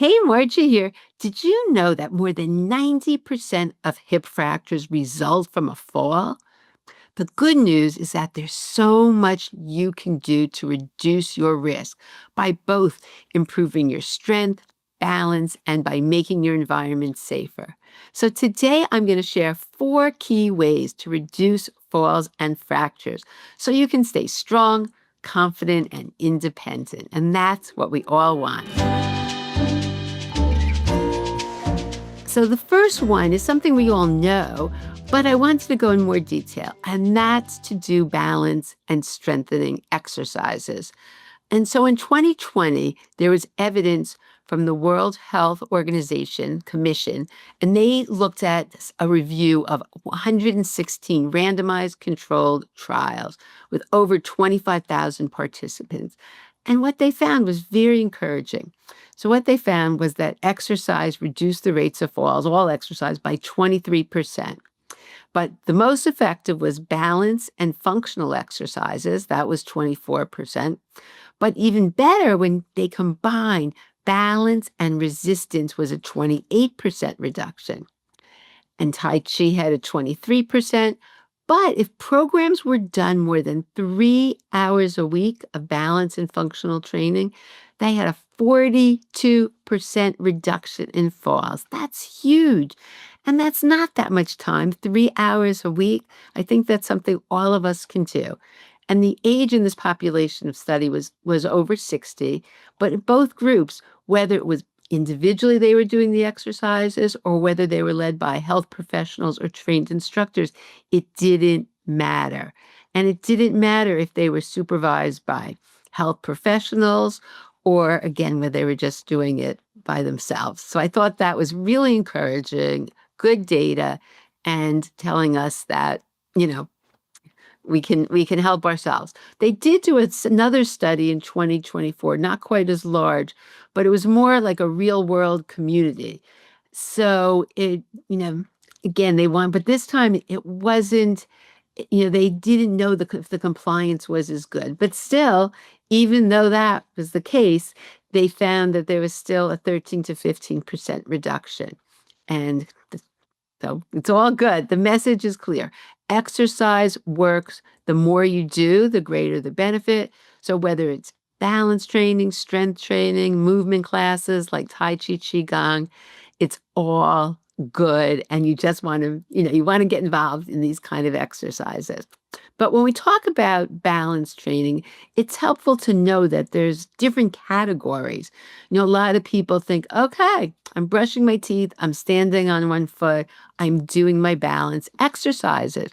Hey, Margie here. Did you know that more than 90% of hip fractures result from a fall? The good news is that there's so much you can do to reduce your risk by both improving your strength, balance, and by making your environment safer. So today I'm going to share 4 key ways to reduce falls and fractures so you can stay strong, confident, and independent. And that's what we all want. So the first one is something we all know, but I wanted to go in more detail, and that's to do balance and strengthening exercises. And so in 2020, there was evidence from the World Health Organization Commission, and they looked at a review of 116 randomized controlled trials with over 25,000 participants. And what they found was very encouraging. So what they found was that exercise reduced the rates of falls, all exercise, by 23%. But the most effective was balance and functional exercises. That was 24%. But even better, when they combined balance and resistance, was a 28% reduction. And Tai Chi had a 23%. But if programs were done more than 3 hours a week of balance and functional training, they had a 42% reduction in falls. That's huge. And that's not that much time, 3 hours a week. I think that's something all of us can do. And the age in this population of study was over 60. But in both groups, whether it was individually they were doing the exercises or whether they were led by health professionals or trained instructors, it didn't matter. And it didn't matter if they were supervised by health professionals or, again, whether they were just doing it by themselves. So I thought that was really encouraging, good data, and telling us that, we can help ourselves. They did do another study in 2024, not quite as large, but it was more like a real world community. So again, but this time it wasn't, they didn't know if the compliance was as good. But still, even though that was the case, they found that there was still a 13 to 15% reduction. And so it's all good. The message is clear. Exercise works. The more you do, the greater the benefit. So whether it's balance training, strength training, movement classes like Tai Chi, Qigong, it's all good. And you just want to, you want to get involved in these kind of exercises. But when we talk about balance training, it's helpful to know that there's different categories. A lot of people think, okay, I'm brushing my teeth, I'm standing on one foot, I'm doing my balance exercises.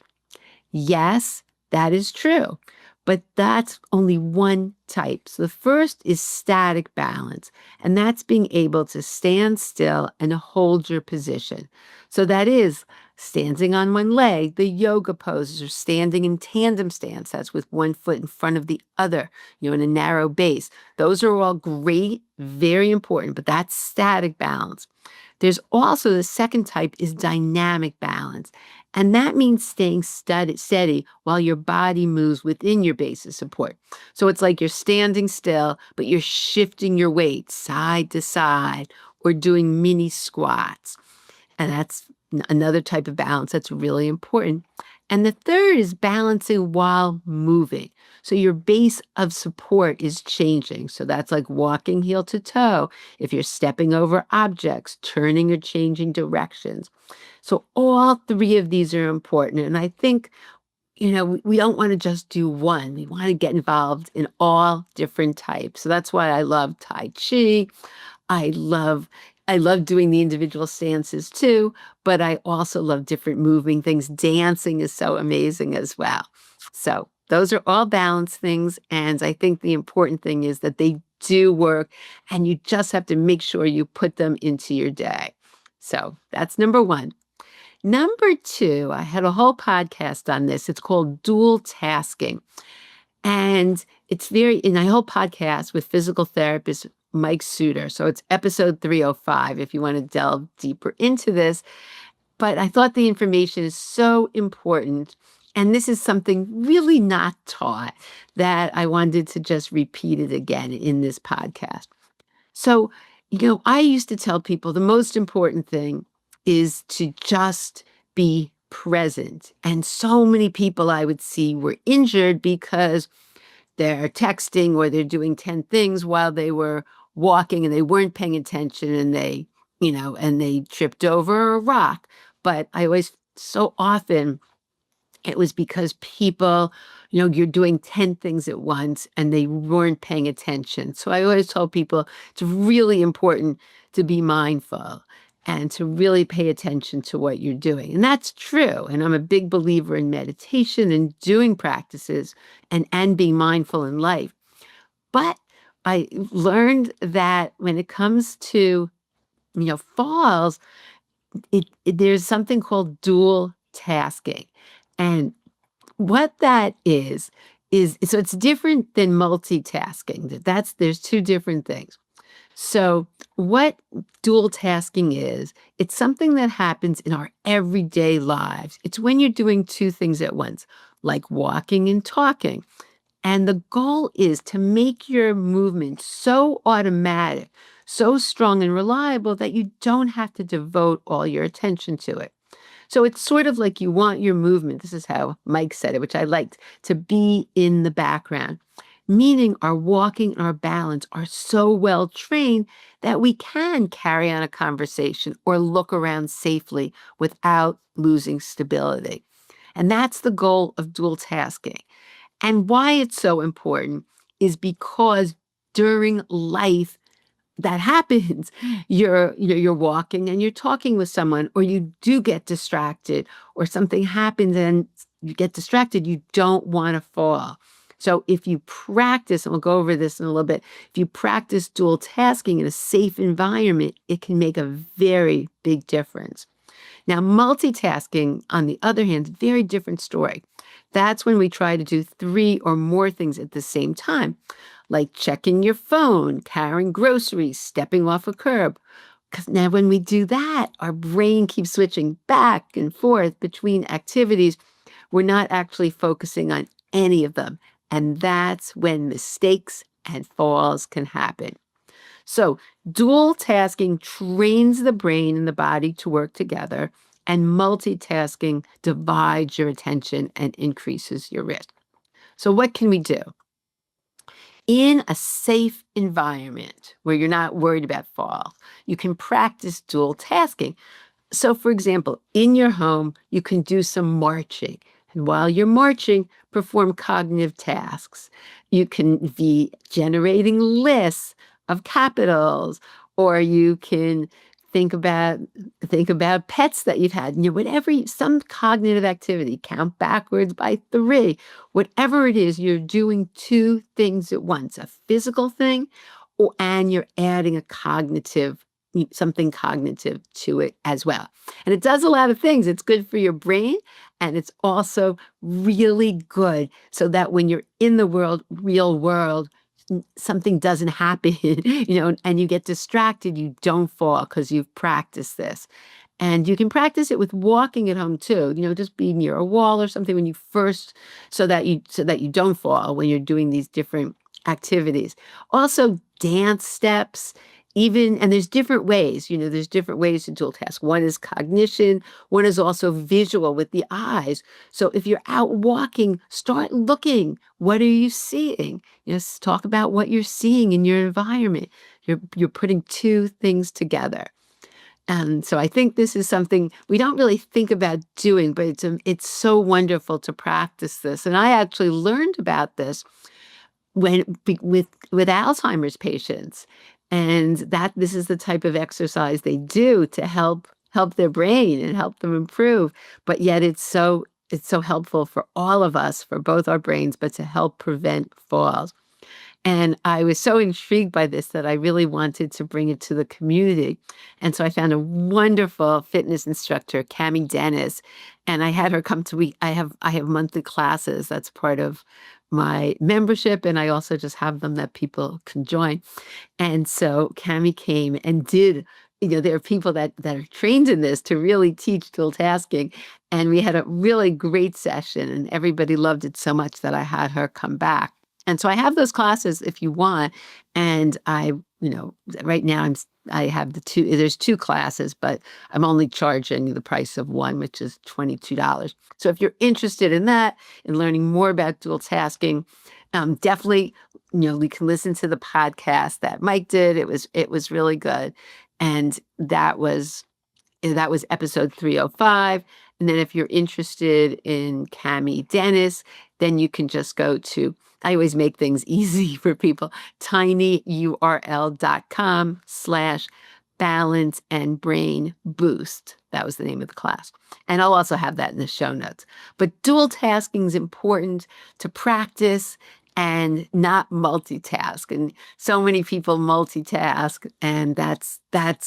Yes, that is true, but that's only one type. So the first is static balance, and that's being able to stand still and hold your position. So that is standing on one leg, the yoga poses, or standing in tandem stance. That's with one foot in front of the other, in a narrow base. Those are all great, very important, but that's static balance. There's also the second type is dynamic balance. And that means staying steady while your body moves within your base of support. So it's like you're standing still, but you're shifting your weight side to side or doing mini squats. And that's another type of balance that's really important. And the third is balancing while moving. So your base of support is changing. So that's like walking heel to toe. If you're stepping over objects, turning or changing directions. So all three of these are important. And I think, we don't want to just do one. We want to get involved in all different types. So that's why I love Tai Chi. I love doing the individual stances too, but I also love different moving things. Dancing is so amazing as well. So those are all balance things. And I think the important thing is that they do work and you just have to make sure you put them into your day. So that's number one. Number two, I had a whole podcast on this. It's called dual tasking. And it's in my whole podcast with physical therapist Mike Suter. So it's episode 305 if you want to delve deeper into this. But I thought the information is so important. And this is something really not taught that I wanted to just repeat it again in this podcast. So I used to tell people the most important thing is to just be present. And so many people I would see were injured because they're texting or they're doing 10 things while they were walking and they weren't paying attention and they tripped over a rock. But I always, so often, it was because people, you're doing 10 things at once and they weren't paying attention. So I always told people it's really important to be mindful and to really pay attention to what you're doing. And that's true. And I'm a big believer in meditation and doing practices and being mindful in life. But I learned that when it comes to, falls, there's something called dual tasking. And what that is so it's different than multitasking. There's two different things. So what dual tasking is, it's something that happens in our everyday lives. It's when you're doing two things at once, like walking and talking. And the goal is to make your movement so automatic, so strong and reliable that you don't have to devote all your attention to it. So it's sort of like you want your movement, this is how Mike said it, which I liked, to be in the background, meaning our walking and our balance are so well trained that we can carry on a conversation or look around safely without losing stability. And that's the goal of dual tasking. And why it's so important is because during life, that happens. You're walking and you're talking with someone, or you do get distracted, or something happens and you get distracted, you don't want to fall. So if you practice, and we'll go over this in a little bit, if you practice dual tasking in a safe environment, it can make a very big difference. Now, multitasking, on the other hand, is a very different story. That's when we try to do three or more things at the same time, like checking your phone, carrying groceries, stepping off a curb. Because now when we do that, our brain keeps switching back and forth between activities. We're not actually focusing on any of them. And that's when mistakes and falls can happen. So, dual tasking trains the brain and the body to work together, and multitasking divides your attention and increases your risk. So, what can we do? In a safe environment where you're not worried about falls, you can practice dual tasking. So, for example, in your home, you can do some marching. And while you're marching, perform cognitive tasks. You can be generating lists of capitals, or you can think about pets that you've had. Some cognitive activity, count backwards by 3. Whatever it is, you're doing two things at once, a physical thing, and you're adding something cognitive to it as well. And it does a lot of things. It's good for your brain, and it's also really good so that when you're in the real world, something doesn't happen, and you get distracted, you don't fall because you've practiced this. And you can practice it with walking at home too, just be near a wall or something when you first, so that you don't fall when you're doing these different activities. Also, dance steps, and there's different ways, there's different ways to dual task. One is cognition, one is also visual with the eyes. So if you're out walking, start looking. What are you seeing? Talk about what you're seeing in your environment. You're putting two things together. And so I think this is something we don't really think about doing, but it's so wonderful to practice this. And I actually learned about this with Alzheimer's patients, and that this is the type of exercise they do to help their brain and help them improve. But yet it's so helpful for all of us, for both our brains, but to help prevent falls. And I was so intrigued by this that I really wanted to bring it to the community. And so I found a wonderful fitness instructor, Cammie Dennis, and I had her come to I have monthly classes. That's part of my membership. And I also just have them that people can join. And so Cammie came and did, there are people that are trained in this to really teach dual tasking. And we had a really great session, and everybody loved it so much that I had her come back. And so I have those classes if you want. And right now I have there's two classes, but I'm only charging the price of one, which is $22. So if you're interested in that, in learning more about dual tasking, definitely, you can listen to the podcast that Mike did. It was really good. And that was episode 305. And then if you're interested in Cami Dennis, then you can just go to, I always make things easy for people, tinyurl.com/balance and brain boost. That was the name of the class. And I'll also have that in the show notes. But dual tasking is important to practice and not multitask. And so many people multitask, and that's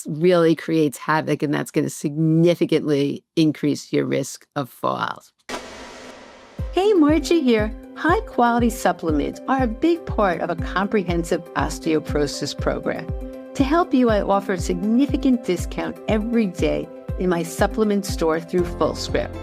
really creates havoc, and that's going to significantly increase your risk of falls. Hey, Margie here. High-quality supplements are a big part of a comprehensive osteoporosis program. To help you, I offer a significant discount every day in my supplement store through FullScript.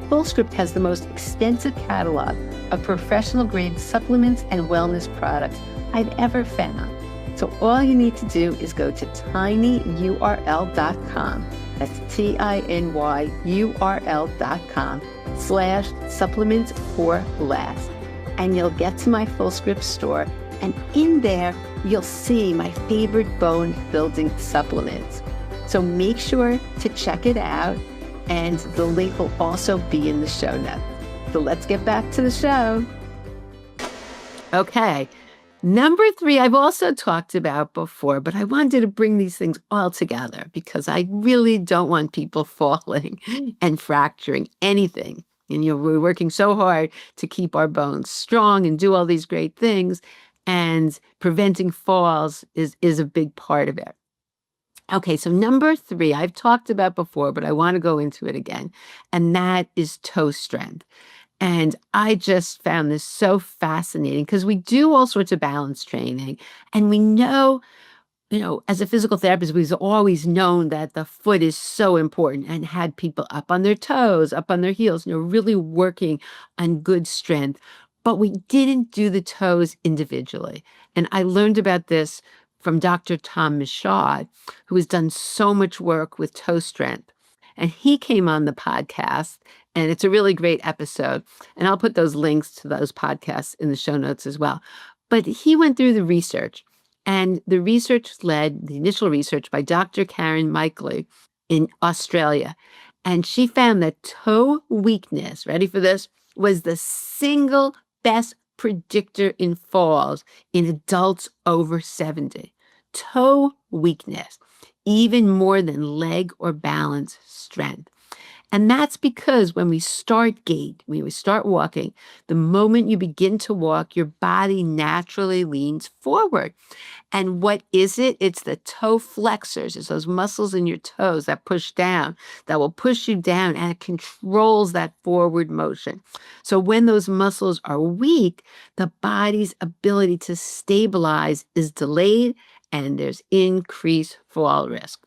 FullScript has the most extensive catalog of professional-grade supplements and wellness products I've ever found. So all you need to do is go to tinyurl.com. That's tinyurl.com/supplements for less. And you'll get to my FullScript store, and in there, you'll see my favorite bone-building supplements. So make sure to check it out, and the link will also be in the show notes. So let's get back to the show. Okay. Number 3, I've also talked about before, but I wanted to bring these things all together because I really don't want people falling and fracturing anything. And we're working so hard to keep our bones strong and do all these great things, and preventing falls is a big part of it. Okay, so number 3, I've talked about before, but I want to go into it again, and that is toe strength. And I just found this so fascinating because we do all sorts of balance training, and we know, as a physical therapist, we've always known that the foot is so important and had people up on their toes, up on their heels, really working on good strength. But we didn't do the toes individually. And I learned about this from Dr. Tom Michaud, who has done so much work with toe strength. And he came on the podcast, and it's a really great episode. And I'll put those links to those podcasts in the show notes as well. But he went through the research, and the initial research by Dr. Karen Michaely in Australia. And she found that toe weakness, ready for this, was the single best predictor in falls in adults over 70. Toe weakness, even more than leg or balance strength. And that's because when we start walking, the moment you begin to walk, your body naturally leans forward. And what is it? It's the toe flexors. It's those muscles in your toes that push down, that will push you down, and it controls that forward motion. So when those muscles are weak, the body's ability to stabilize is delayed, and there's increased fall risk.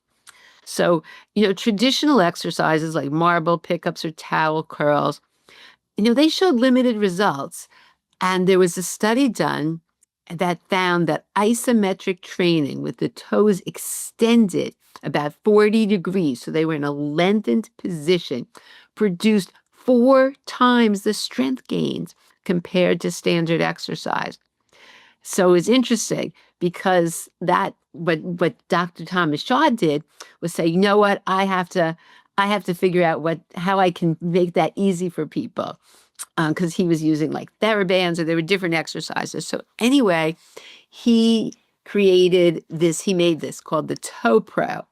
So, traditional exercises like marble pickups or towel curls, they showed limited results. And there was a study done that found that isometric training with the toes extended about 40 degrees, so they were in a lengthened position, produced 4 times the strength gains compared to standard exercise. So it's interesting because what Dr. Thomas Shaw did was say, you know what, I have to figure out how I can make that easy for people, because he was using like TheraBands, or there were different exercises. So anyway, he made this called the Toe Pro,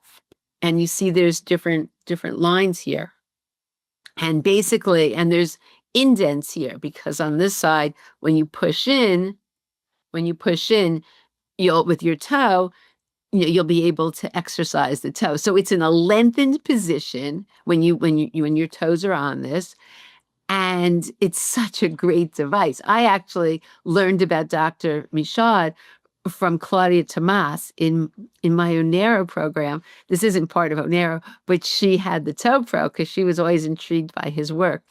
and you see there's different lines here, and basically, and there's indents here because on this side, when you push in, you'll with your toe, you'll be able to exercise the toe. So it's in a lengthened position when your toes are on this. And it's such a great device. I actually learned about Dr. Michaud from Claudia Tomas in my Onero program. This isn't part of Onero, but she had the Toe Pro because she was always intrigued by his work.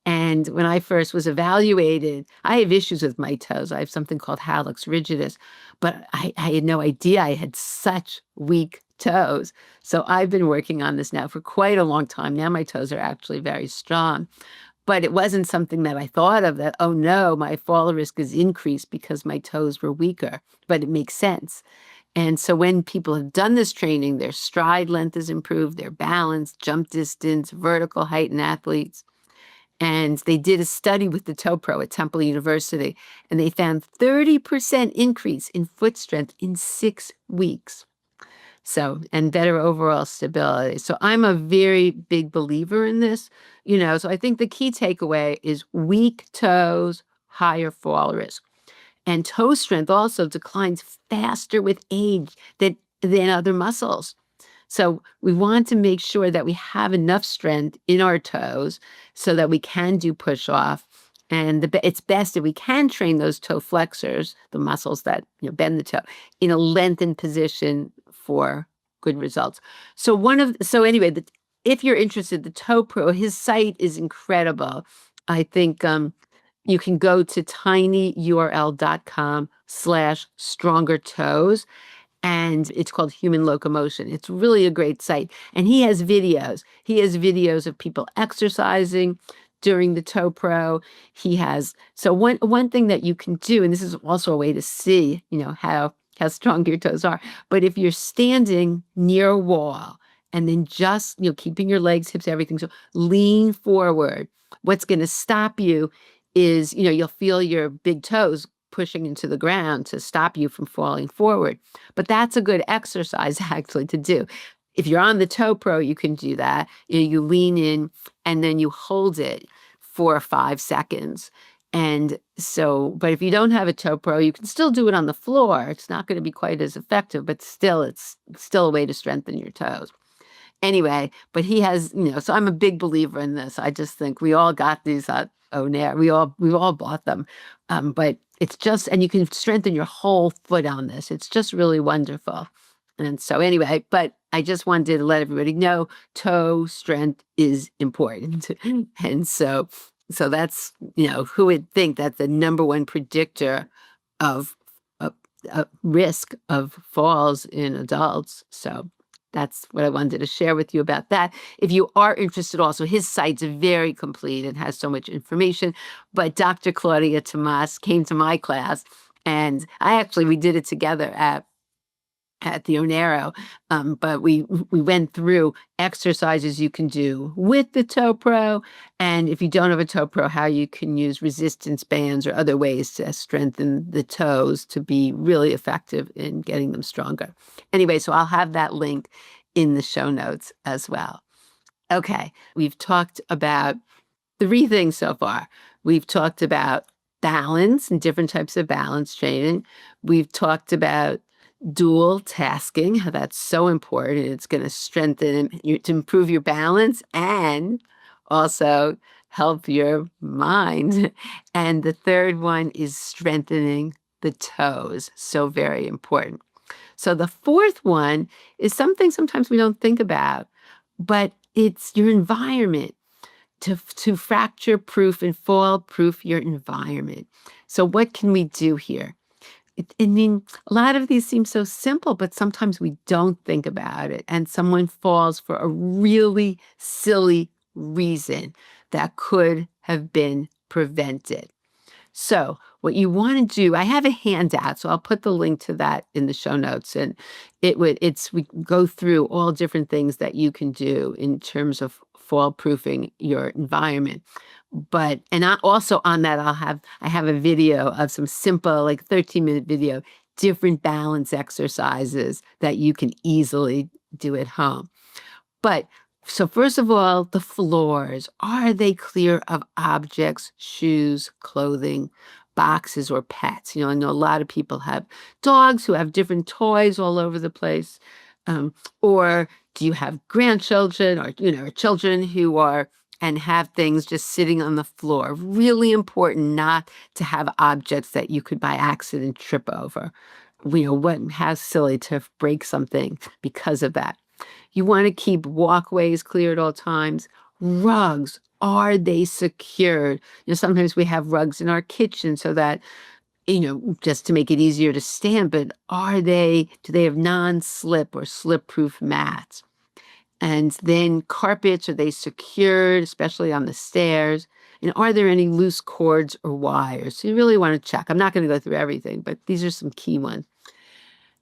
And when I first was evaluated, I have issues with my toes. I have something called hallux rigidus, but I had no idea I had such weak toes. So I've been working on this now for quite a long time. Now my toes are actually very strong. But it wasn't something that I thought of that, oh no, my fall risk is increased because my toes were weaker. But it makes sense. And so when people have done this training, their stride length is improved, their balance, jump distance, vertical height in athletes. And they did a study with the Toe Pro at Temple University, and they found 30% increase in foot strength in 6 weeks. So, and better overall stability. So I'm a very big believer in this, so I think the key takeaway is weak toes, higher fall risk. And toe strength also declines faster with age than other muscles. So we want to make sure that we have enough strength in our toes so that we can do push off. And it's best if we can train those toe flexors, the muscles that bend the toe, in a lengthened position for good results. So anyway, if you're interested, the Toe Pro, his site is incredible. I think you can go to tinyurl.com/stronger toes. And it's called Human Locomotion. It's really a great site. And he has videos. He has videos of people exercising during the Toe Pro. So one thing that you can do, and this is also a way to see, how strong your toes are. But if you're standing near a wall and then just, keeping your legs, hips, everything, so lean forward. What's going to stop you is, you'll feel your big toes pushing into the ground to stop you from falling forward. But that's a good exercise actually to do. If you're on the Toe Pro, you can do that. You lean in and then you hold it for 5 seconds. And so, but if you don't have a Toe Pro, you can still do it on the floor. It's not going to be quite as effective, but still, it's still a way to strengthen your toes. Anyway, but he has, so I'm a big believer in this. I just think we all got these at O'Neill. We've all bought them. But it's just, and you can strengthen your whole foot on this. It's just really wonderful. And so anyway, but I just wanted to let everybody know toe strength is important. And so that's, who would think that the number one predictor of risk of falls in adults. So that's what I wanted to share with you about that. If you are interested also, his site's very complete and has so much information. But Dr. Claudia Tomas came to my class, and we did it together at the Onero. But we went through exercises you can do with the Toe Pro. And if you don't have a Toe Pro, how you can use resistance bands or other ways to strengthen the toes to be really effective in getting them stronger. Anyway, so I'll have that link in the show notes as well. Okay, we've talked about 3 things so far. We've talked about balance and different types of balance training. We've talked about dual tasking, how that's so important. It's going to strengthen to improve your balance and also help your mind. And the third one is strengthening the toes. So very important. So the fourth one is something sometimes we don't think about, but it's your environment. To fracture proof and fall proof your environment. So what can we do here? A lot of these seem so simple, but sometimes we don't think about it. And someone falls for a really silly reason that could have been prevented. So what you want to do, I have a handout, so I'll put the link to that in the show notes. And we go through all different things that you can do in terms of fall proofing your environment. And also on that, I have a video of some simple, 13-minute video, different balance exercises that you can easily do at home. So first of all, the floors, are they clear of objects, shoes, clothing, boxes, or pets? I know a lot of people have dogs who have different toys all over the place. Or do you have grandchildren or, children who have things just sitting on the floor? Really important not to have objects that you could by accident trip over. How silly to break something because of that. You want to keep walkways clear at all times. Rugs, are they secured? Sometimes we have rugs in our kitchen so that just to make it easier to stand, but do they have non-slip or slip-proof mats? And then carpets, are they secured, especially on the stairs? And are there any loose cords or wires? So you really want to check. I'm not going to go through everything, but these are some key ones.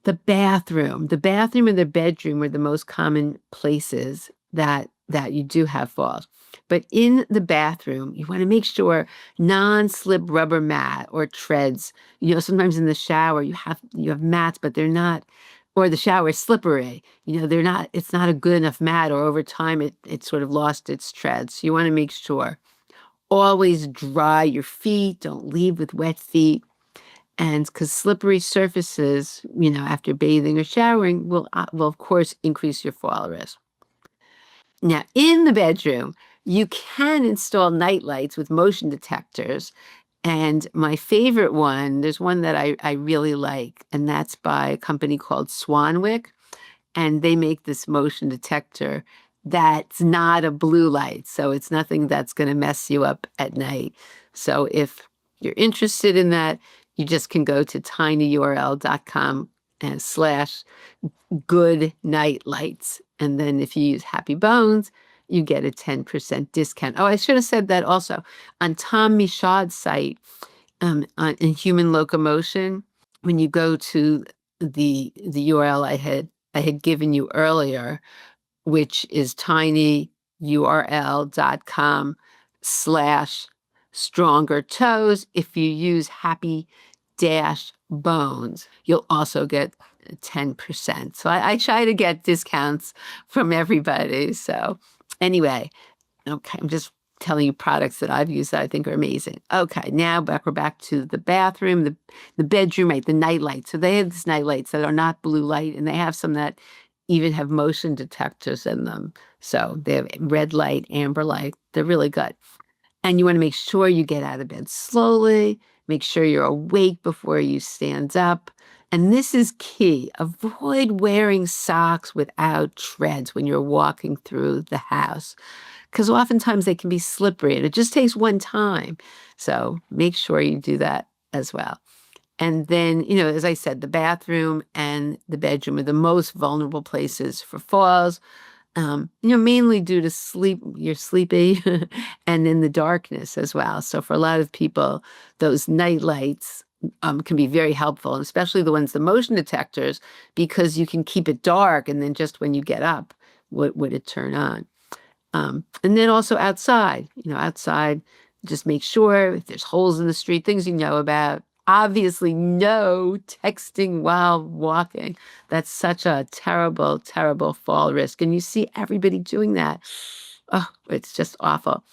The bathroom and the bedroom are the most common places that you do have falls. But in the bathroom, you want to make sure non-slip rubber mat or treads. Sometimes in the shower you have mats, but they're not, or the shower is slippery. They're not, it's not a good enough mat, or over time it sort of lost its treads. So you want to make sure. Always dry your feet. Don't leave with wet feet. And because slippery surfaces, after bathing or showering will of course increase your fall risk. Now, in the bedroom, you can install night lights with motion detectors. And my favorite one, there's one that I really like, and that's by a company called Swanwick. And they make this motion detector that's not a blue light. So it's nothing that's going to mess you up at night. So if you're interested in that, you just can go to tinyurl.com and slash good night lights. And then if you use Happy Bones, you get a 10% discount. Oh, I should have said that also. On Tom Michaud's site, in Human Locomotion, when you go to the URL I had given you earlier, which is tinyurl.com slash stronger toes. If you use happy dash bones, you'll also get 10%. So I try to get discounts from everybody. So anyway, okay, I'm just telling you products that I've used that I think are amazing. Okay, now we're back to the bathroom, the bedroom, right, the night lights. So they have these night lights that are not blue light, and they have some that even have motion detectors in them. So they have red light, amber light. They're really good. And you want to make sure you get out of bed slowly, make sure you're awake before you stand up. And this is key. Avoid wearing socks without treads when you're walking through the house, because oftentimes they can be slippery and it just takes one time. So make sure you do that as well. And then, as I said, the bathroom and the bedroom are the most vulnerable places for falls, mainly due to you're sleepy, and in the darkness as well. So for a lot of people, those night lights can be very helpful, and especially the ones, the motion detectors, because you can keep it dark, and then just when you get up, would it turn on? And then also outside, just make sure if there's holes in the street, things you know about. Obviously, no texting while walking. That's such a terrible, terrible fall risk. And you see everybody doing that. Oh, it's just awful.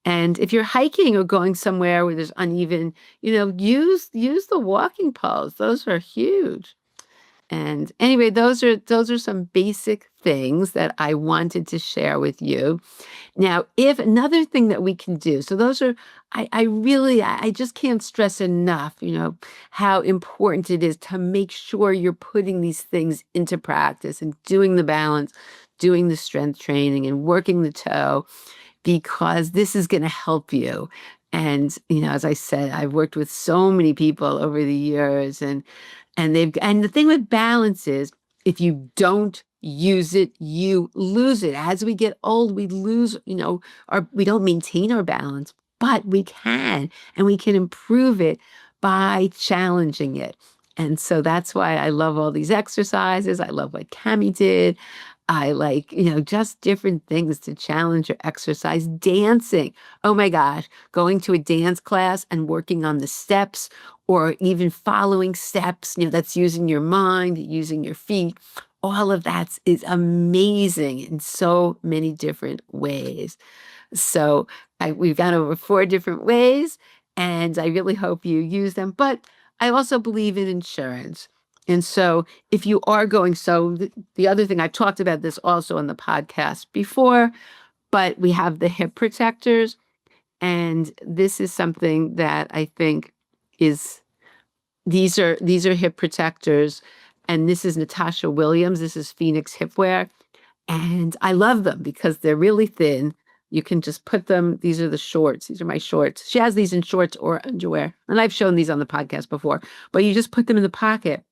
And if you're hiking or going somewhere where there's uneven, use the walking poles. Those are huge. And anyway, those are some basic things that I wanted to share with you. Now, if another thing that we can do, so those are, I just can't stress enough, how important it is to make sure you're putting these things into practice and doing the balance, doing the strength training and working the toe, because this is going to help you. And, as I said, I've worked with so many people over the years, and the thing with balance is, if you don't use it, you lose it. As we get old, we lose, we don't maintain our balance, but we can, and we can improve it by challenging it. And so that's why I love all these exercises. I love what Cami did. I like, just different things to challenge your exercise. Dancing. Oh my gosh, going to a dance class and working on the steps, or even following steps, that's using your mind, using your feet. All of that is amazing in so many different ways. So we've gone over 4 different ways, and I really hope you use them. But I also believe in insurance. And so if you are going, the other thing, I've talked about this also on the podcast before, but we have the hip protectors. And this is something that I think these are hip protectors. And this is Natasha Williams. This is Phoenix Hipwear. And I love them because they're really thin. You can just put them, these are the shorts. These are my shorts. She has these in shorts or underwear. And I've shown these on the podcast before, but you just put them in the pocket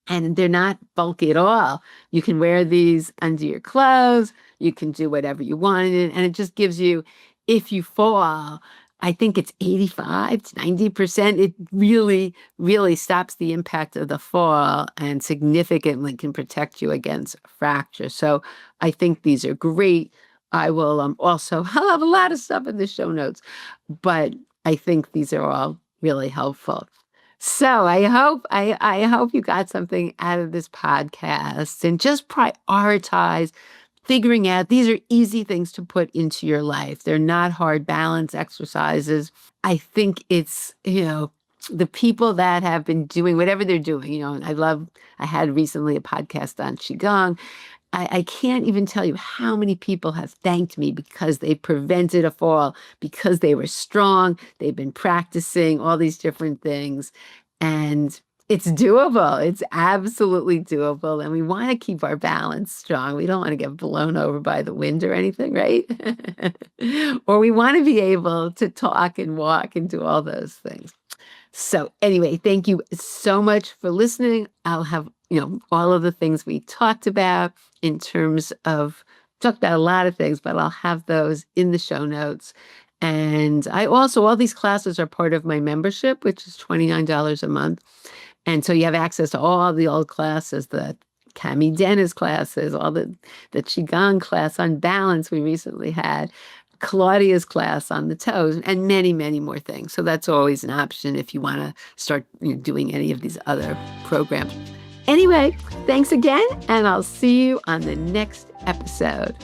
and they're not bulky at all. You can wear these under your clothes. You can do whatever you want in it. And it just gives you, if you fall, I think it's 85 to 90%. It really, really stops the impact of the fall and significantly can protect you against fracture. So I think these are great. I will also, I'll have a lot of stuff in the show notes, but I think these are all really helpful. So I hope you got something out of this podcast and just prioritize figuring out these are easy things to put into your life. They're not hard balance exercises. I think it's, the people that have been doing whatever they're doing, I had recently a podcast on Qigong. I can't even tell you how many people have thanked me because they prevented a fall, because they were strong. They've been practicing all these different things. And it's doable. It's absolutely doable. And we want to keep our balance strong. We don't want to get blown over by the wind or anything, right? Or we want to be able to talk and walk and do all those things. So anyway, thank you so much for listening. I'll have, all of the things we talked about in terms of, talked about a lot of things, but I'll have those in the show notes. And I also, all these classes are part of my membership, which is $29 a month. And so you have access to all the old classes, the Cami Dennis classes, all the Qigong class on balance we recently had, Claudia's class on the toes, and many, many more things. So that's always an option if you want to start doing any of these other programs. Anyway, thanks again, and I'll see you on the next episode.